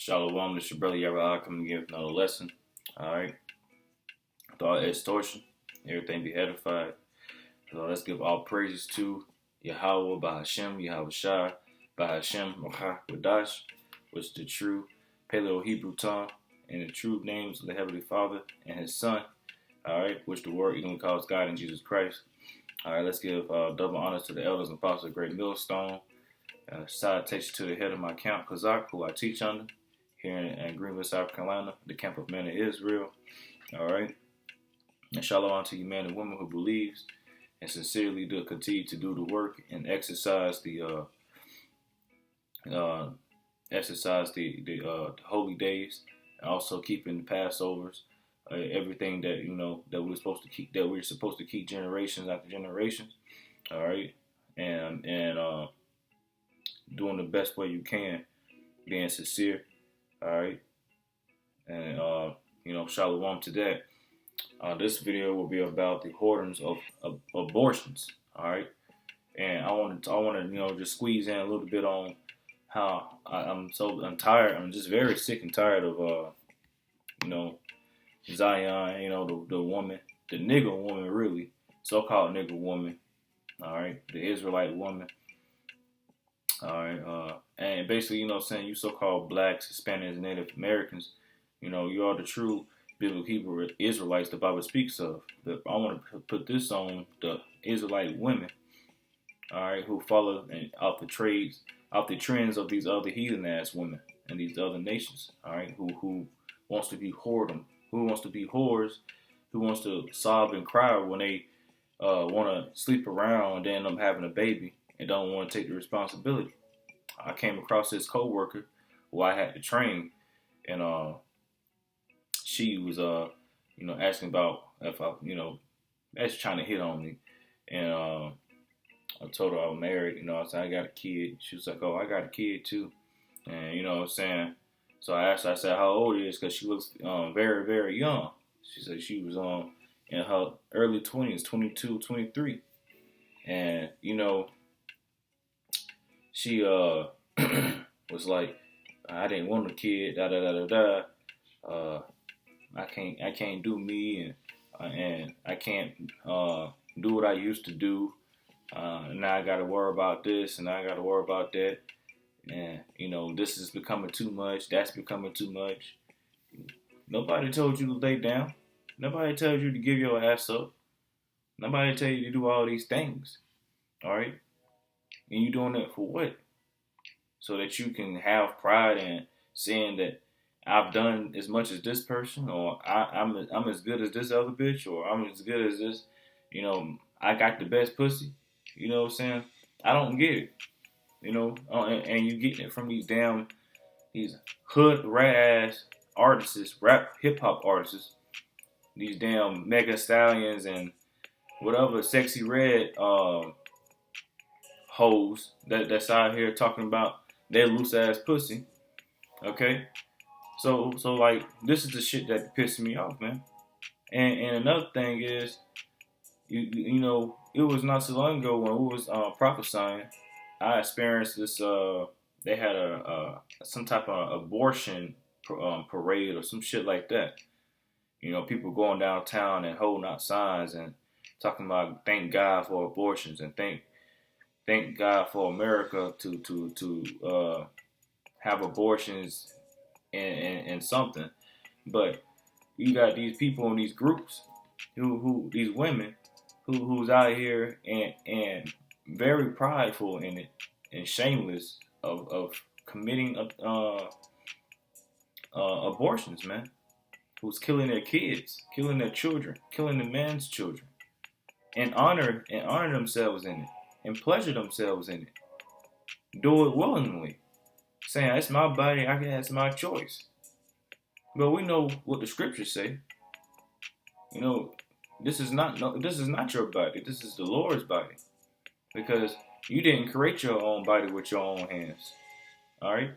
Shalom, this your brother Yahweh coming again with another lesson. Alright. Without extortion, everything be edified. So let's give all praises to Yahweh by Hashem, Yahweh Shai, by Hashem, Mocha Wadash, which is the true Paleo Hebrew tongue, and the true names of the Heavenly Father and His Son. Alright, which the word even calls God in Jesus Christ. Alright, let's give double honors to the elders and apostles of Great Millstone. Salutation to the head of my camp, Kazak, who I teach under here in Greenville, South Carolina, the camp of men of Israel. All right. And shalom to you men and women who believes and sincerely do continue to do the work and exercise the holy days, and also keeping the Passovers, everything that that we're supposed to keep generations after generations. All right, and doing the best way you can, being sincere. All right, and shalom to that. This video will be about the whoredoms of abortions. All right, and I want to just squeeze in a little bit on how I'm tired. I'm just very sick and tired of Zion. The woman, the nigger woman, really so-called nigger woman. All right, the Israelite woman. All right, and basically, saying you so-called blacks, Hispanics, and Native Americans, you are the true biblical Hebrew Israelites the Bible speaks of. But I want to put this on the Israelite women, all right, who follow off the trends of these other heathen-ass women and these other nations, all right, who wants to be whoredom, who wants to be whores, who wants to sob and cry when they want to sleep around and then end up having a baby and don't want to take the responsibility. I came across this coworker who I had to train, and she was asking about if I actually trying to hit on me, and I told her I was married. I said I got a kid. She was like, "Oh, I got a kid too," and what I'm saying. So I asked her, I said, "How old is?" Because she looks very, very young. She said she was in her early 20s, 22, 23, and she was like, "I didn't want a kid, da da da da da. I can't do me, and I can't do what I used to do. Now I got to worry about this, and I got to worry about that, and this is becoming too much. That's becoming too much. Nobody told you to lay down. Nobody told you to give your ass up. Nobody tell you to do all these things. All right, and you doing it for what? So that you can have pride in saying that I've done as much as this person, or I'm as good as this other bitch, or I'm as good as this. I got the best pussy. You know what I'm saying? I don't get it. And you getting it from these hood rat ass artists, rap hip hop artists, these damn Mega Stallions and whatever sexy red hoes that's out here talking about their loose ass pussy. Okay, so like this is the shit that pisses me off, man. And another thing is, it was not so long ago when we was prophesying. I experienced this. They had some type of abortion parade or some shit like that. People going downtown and holding out signs and talking about thank God for abortions and thank God for America to have abortions and something. But you got these people in these groups who these women who's out here and very prideful in it and shameless of committing abortions, man. Who's killing their kids, killing their children, killing the man's children, and honor themselves in it, and pleasure themselves in it. Do it willingly, saying it's my body, it's my choice. But we know what the scriptures say. This is not your body. This is the Lord's body, because you didn't create your own body with your own hands. All right,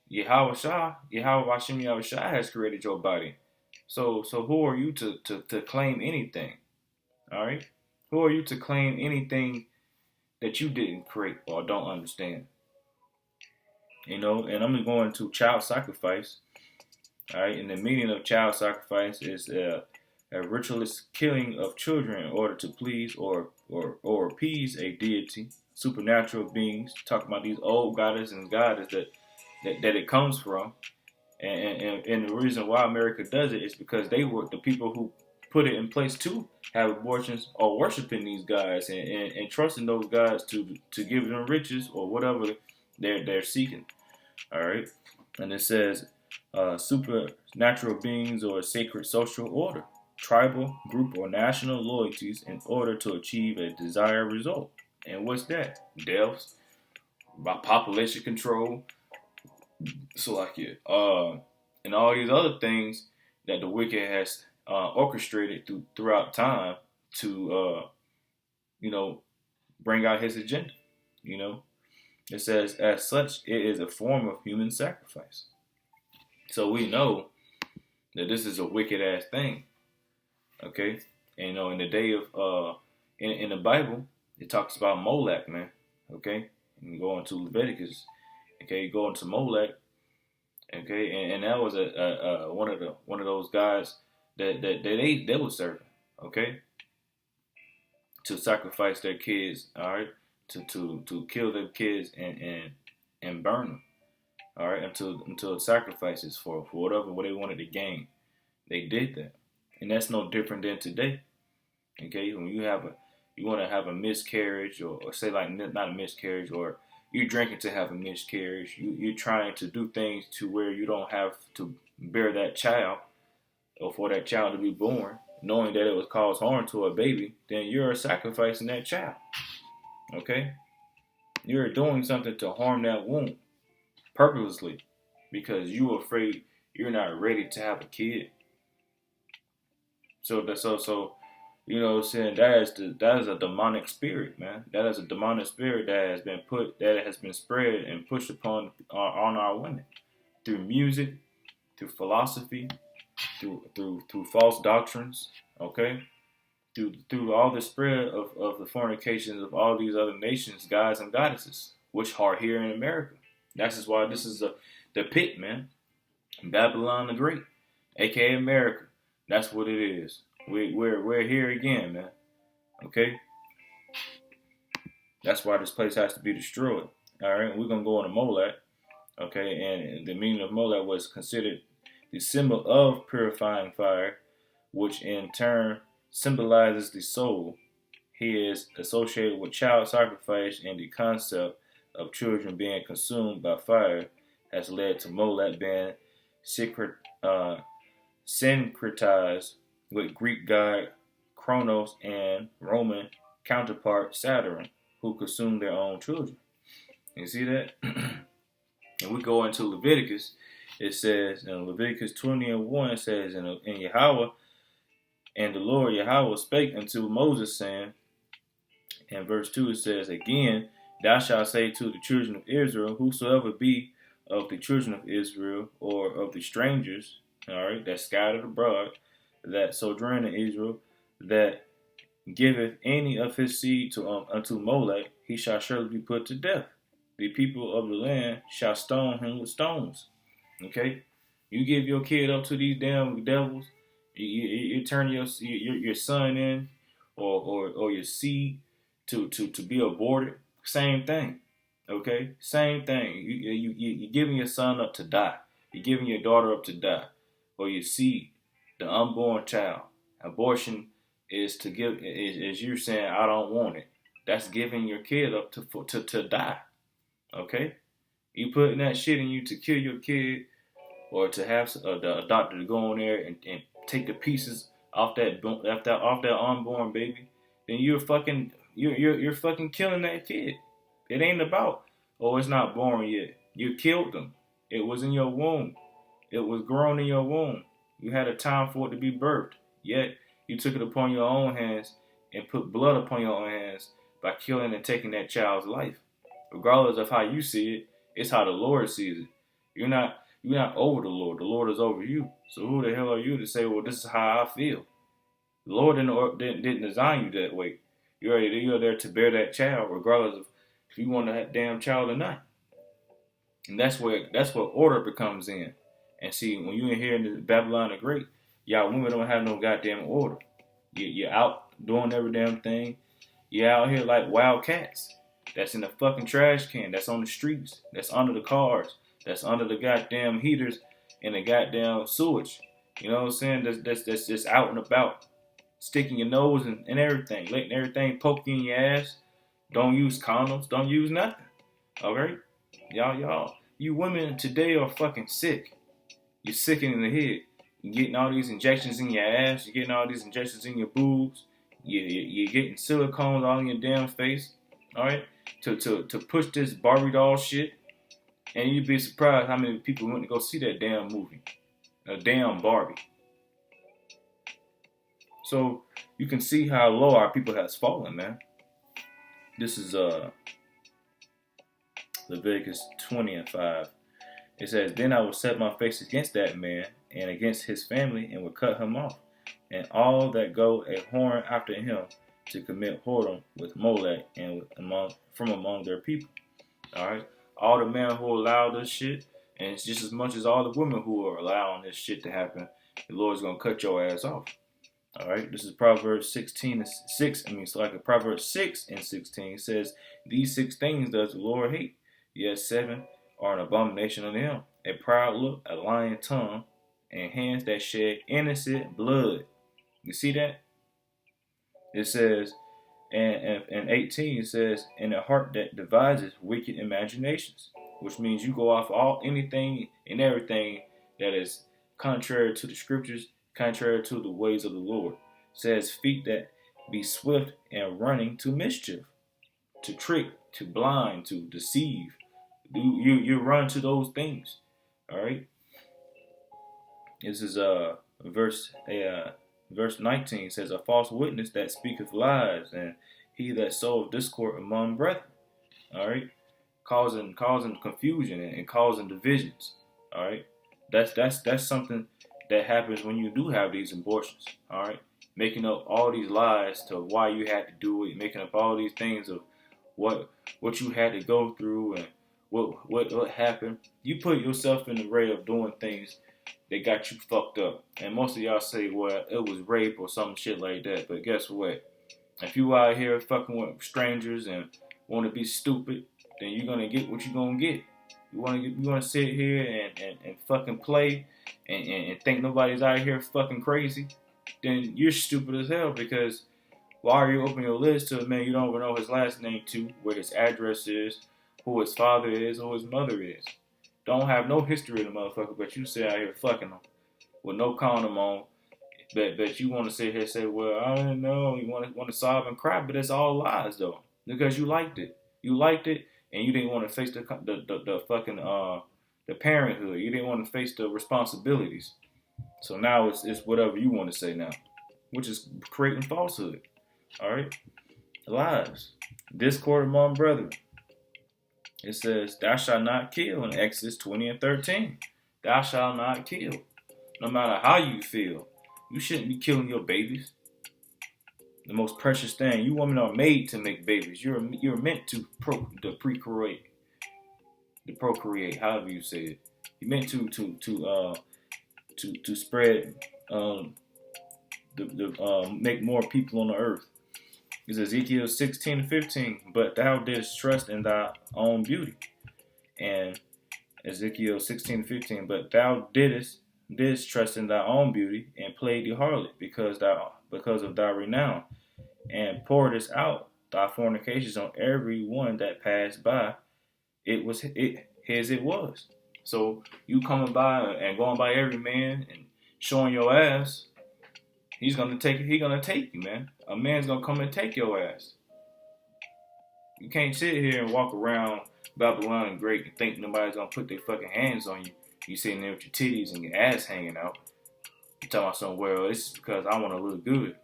Yahweh Hashem Yahweh Shai has created your body. So who are you to claim anything? All right, who are you to claim anything that you didn't create or don't understand? And I'm going to child sacrifice. All right, and the meaning of child sacrifice is a ritualist killing of children in order to please or appease a deity, supernatural beings. Talking about these old goddesses and goddesses that it comes from, and the reason why America does it is because they were the people who put it in place to have abortions or worshiping these guys and trusting those guys to give them riches or whatever they're seeking. All right, and it says supernatural beings or sacred social order, tribal, group, or national loyalties in order to achieve a desired result. And what's that? Deaths, by population control, so like it, and all these other things that the wicked has orchestrated throughout time to, bring out his agenda. You know, it says, as such, it is a form of human sacrifice. So we know that this is a wicked ass thing. Okay, and in the day of in the Bible, it talks about Molech, man. Okay, and you go into Leviticus. Okay, you go into Molech. Okay, and that was a one of those guys that they were serving. Okay, to sacrifice their kids. All right, to kill their kids and burn them. All right, until sacrifices for whatever what they wanted to gain. They did that, and that's no different than today. Okay, when you want to have a miscarriage, or say like not a miscarriage, or you're drinking to have a miscarriage, you're trying to do things to where you don't have to bear that child, or for that child to be born, knowing that it would cause harm to a baby, then you're sacrificing that child. Okay, you're doing something to harm that womb purposely because you're afraid you're not ready to have a kid. So what I'm saying, that is a demonic spirit, man. That is a demonic spirit that has been spread and pushed upon on our women through music, through philosophy, through false doctrines, okay? Through all the spread of the fornications of all these other nations, gods and goddesses, which are here in America. That's just why this is the pit, man. Babylon the Great, aka America. That's what it is. We're here again, man. Okay? That's why this place has to be destroyed. Alright, we're gonna go on to Molech. Okay, and the meaning of Molech was considered the symbol of purifying fire, which in turn symbolizes the soul. He is associated with child sacrifice, and the concept of children being consumed by fire has led to Molech being syncretized with Greek god Kronos and Roman counterpart Saturn, who consumed their own children. You see that? And we go into Leviticus. It says in Leviticus 20:1, it says, in Yahweh, and the Lord Yahweh spake unto Moses, saying, in verse 2 it says, again, thou shalt say to the children of Israel, whosoever be of the children of Israel, or of the strangers, all right, that scattered abroad, that sojourn in Israel, that giveth any of his seed unto Molech, he shall surely be put to death. The people of the land shall stone him with stones. Okay, you give your kid up to these damn devils, you turn your son in, or your seed to be aborted. Same thing. Okay, same thing. You're giving your son up to die. You're giving your daughter up to die, or your seed, the unborn child. Abortion is to give, is you're saying, I don't want it. That's giving your kid up to die. Okay, you putting that shit in you to kill your kid, or to have a doctor to go in there and take the pieces off that unborn baby. Then you're fucking killing that kid. It ain't about, oh, it's not born yet. You killed them. It was in your womb. It was grown in your womb. You had a time for it to be birthed. Yet, you took it upon your own hands and put blood upon your own hands by killing and taking that child's life. Regardless of how you see it, it's how the Lord sees it. You're not over the Lord. The Lord is over you. So who the hell are you to say, well, this is how I feel? The Lord didn't design you that way. You're there to bear that child, regardless of if you want that damn child or not. And that's where order becomes in. And see, when you in here in the Babylon the Great, y'all women don't have no goddamn order. You're out doing every damn thing. You're out here like wild cats. That's in the fucking trash can. That's on the streets. That's under the cars. That's under the goddamn heaters and the goddamn sewage. You know what I'm saying? That's just out and about. Sticking your nose and everything. Letting everything poke you in your ass. Don't use condoms. Don't use nothing. Alright? Y'all. You women today are fucking sick. You're sickening the head. You're getting all these injections in your ass. You're getting all these injections in your boobs. You're getting silicones all in your damn face. Alright? To push this Barbie doll shit. And you'd be surprised how many people went to go see that damn movie. A damn Barbie. So you can see how low our people has fallen, man. This is Leviticus 20:5. It says, "Then I will set my face against that man and against his family and will cut him off, and all that go a whoring after him to commit whoredom with Molech and from among their people." All right, all the men who allow this shit, and it's just as much as all the women who are allowing this shit to happen, the Lord's gonna cut your ass off. All right, this is Proverbs 16:6. It's like Proverbs 6:16 says, "These 6 things does the Lord hate, yet 7 are an abomination unto him: a proud look, a lying tongue, and hands that shed innocent blood." You see that? It says, and 18 says, "and a heart that devises wicked imaginations," which means you go off anything and everything that is contrary to the scriptures, contrary to the ways of the Lord. It says, "feet that be swift and running to mischief," to trick, to blind, to deceive. You run to those things. All right. This is verse 19 says, "A false witness that speaketh lies, and he that soweth discord among brethren." All right, causing confusion and causing divisions. All right, that's something that happens when you do have these abortions. All right, making up all these lies to why you had to do it, making up all these things of what you had to go through and what happened. You put yourself in the way of doing things that got you fucked up. And most of y'all say, well, it was rape or some shit like that. But guess what? If you out here fucking with strangers and want to be stupid, then you're gonna get what you're gonna get. You wanna sit here and fucking play and think nobody's out here fucking crazy, then you're stupid as hell, because why are you opening your list to a man you don't even know his last name to, where his address is, who his father is, who his mother is? Don't have no history of the motherfucker, but you sit out here fucking them with no condom on. But you want to sit here and say, well, I don't know. You want to sob and cry, but it's all lies though, because you liked it. You liked it, and you didn't want to face the fucking the parenthood. You didn't want to face the responsibilities. So now it's whatever you want to say now, which is creating falsehood. All right, lies, discord among brethren. It says, "Thou shalt not kill" in Exodus 20:13. Thou shalt not kill. No matter how you feel, you shouldn't be killing your babies. The most precious thing. You women are made to make babies. You're meant to procreate, however you say it. You're meant to spread make more people on the earth. It's Ezekiel 16:15. "But thou didst trust in thy own beauty." And Ezekiel 16:15. "But thou didst trust in thy own beauty, and played the harlot, because of thy renown, and pouredst out thy fornications on every one that passed by. It was. So you coming by and going by every man and showing your ass, he's gonna take you, man. A man's gonna come and take your ass. You can't sit here and walk around Babylon and Great and think nobody's gonna put their fucking hands on you. You sitting there with your titties and your ass hanging out. You talking about something, well, it's because I want to look good.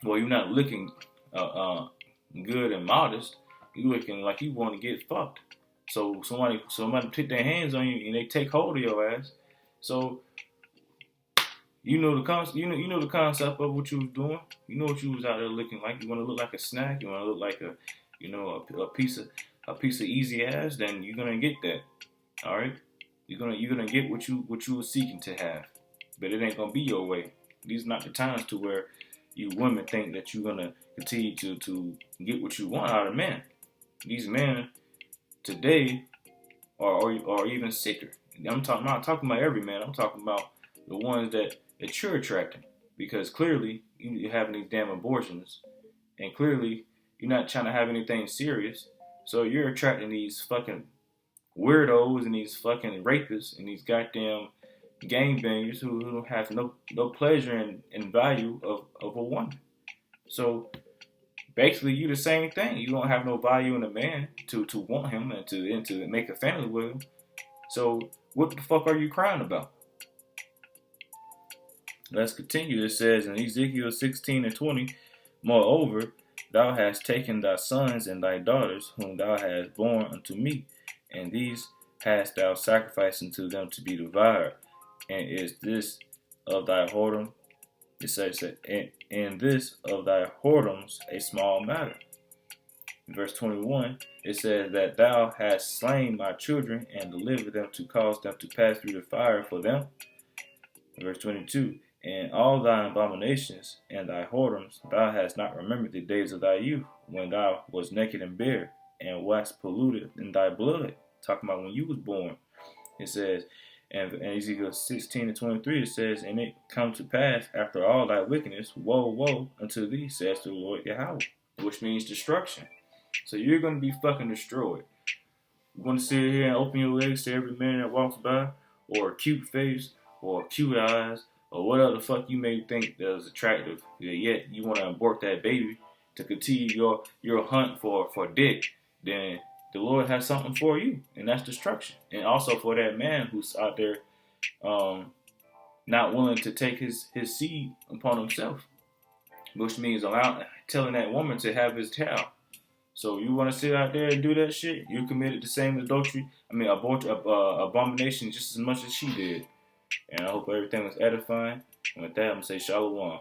Well, you're not looking good and modest. You looking like you want to get fucked. So somebody put their hands on you and they take hold of your ass. So you know the concept. You know the concept of what you was doing. You know what you was out there looking like. You want to look like a snack. You want to look like a piece of easy ass. Then you're gonna get that. All right, you're gonna get what you were seeking to have, but it ain't gonna be your way. These are not the times to where you women think that you're gonna continue to get what you want out of men. These men today are even sicker. Not talking about every man. I'm talking about the ones that you're attracting, because clearly you're having these damn abortions, and clearly you're not trying to have anything serious. So you're attracting these fucking weirdos and these fucking rapists and these goddamn gangbangers who don't have no pleasure and value of a woman. So basically, you the same thing. You don't have no value in a man to want him and to make a family with him. So what the fuck are you crying about? Let's continue. It says in Ezekiel 16 and 20, moreover, thou hast taken thy sons and thy daughters, whom thou hast borne unto me, and these hast thou sacrificed unto them to be devoured. And is this of thy whoredom? It says, and this of thy whoredoms a small matter. In verse 21, it says that thou hast slain my children and delivered them to cause them to pass through the fire for them. In verse 22, and all thy abominations and thy whoredoms thou hast not remembered the days of thy youth, when thou was naked and bare, and wast polluted in thy blood. Talking about when you was born. It says, and in Ezekiel 16 and 23, it says, and it come to pass after all thy wickedness, woe, woe unto thee, says the Lord Yahweh, which means destruction. So you're going to be fucking destroyed. You're going to sit here and open your legs to every man that walks by, or a cute face, or cute eyes, or whatever the fuck you may think that is attractive. Yet you want to abort that baby to continue your hunt for dick. Then the Lord has something for you, and that's destruction. And also for that man who's out there not willing to take his seed upon himself, which means telling that woman to have his child. So you want to sit out there and do that shit? You committed the same abomination just as much as she did. And I hope everything was edifying. And with that, I'm going to say shalom.